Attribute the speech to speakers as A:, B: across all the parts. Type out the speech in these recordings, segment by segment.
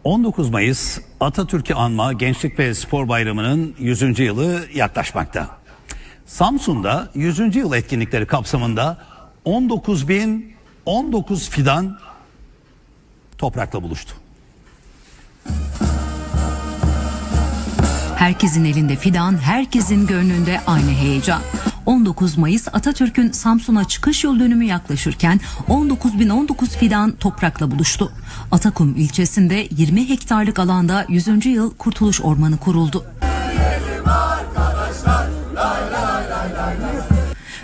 A: 19 Mayıs Atatürk'ü anma Gençlik ve Spor Bayramı'nın 100. yılı yaklaşmakta. Samsun'da 100. yıl etkinlikleri kapsamında 19.019 fidan toprakla buluştu.
B: Herkesin elinde fidan, herkesin gönlünde aynı heyecan. 19 Mayıs Atatürk'ün Samsun'a çıkış yıl dönümü yaklaşırken 19.019 fidan toprakla buluştu. Atakum ilçesinde 20 hektarlık alanda 100. yıl Kurtuluş Ormanı kuruldu.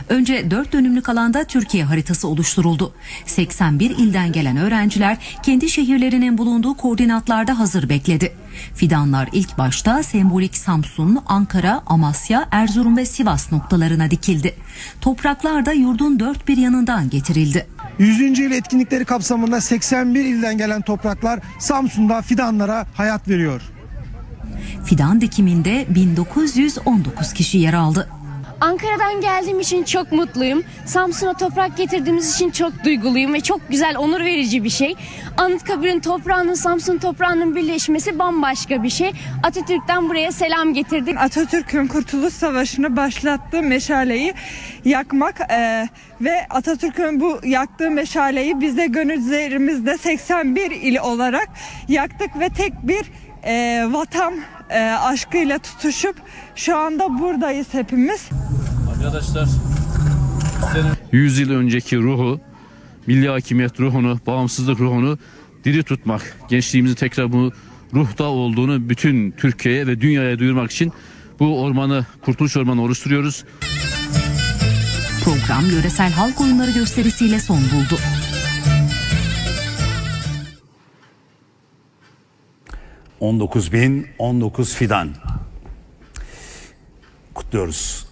B: Önce 4 dönümlük alanda Türkiye haritası oluşturuldu. 81 ilden gelen öğrenciler kendi şehirlerinin bulunduğu koordinatlarda hazır bekledi. Fidanlar ilk başta sembolik Samsun, Ankara, Amasya, Erzurum ve Sivas noktalarına dikildi. Topraklar da yurdun dört bir yanından getirildi.
C: 100. yıl etkinlikleri kapsamında 81 ilden gelen topraklar Samsun'da fidanlara hayat veriyor.
B: Fidan dikiminde 1919 kişi yer aldı.
D: Ankara'dan geldiğim için çok mutluyum. Samsun'a toprak getirdiğimiz için çok duyguluyum ve çok güzel, onur verici bir şey. Anıtkabir'in toprağının Samsun toprağının birleşmesi bambaşka bir şey. Atatürk'ten buraya selam getirdik.
E: Atatürk'ün Kurtuluş Savaşı'nı başlattığı meşaleyi yakmak ve Atatürk'ün bu yaktığı meşaleyi biz de gönüllerimizde 81 il olarak yaktık ve tek bir vatan aşkıyla tutuşup şu anda buradayız hepimiz.
F: Arkadaşlar, 100 yıl önceki ruhu, milli hakimiyet ruhunu, bağımsızlık ruhunu diri tutmak, gençliğimizin tekrar bu ruhta olduğunu bütün Türkiye'ye ve dünyaya duyurmak için bu ormanı, Kurtuluş Ormanı oluşturuyoruz.
B: Program yöresel halk oyunları gösterisiyle son buldu.
A: 19.019 fidan kutluyoruz.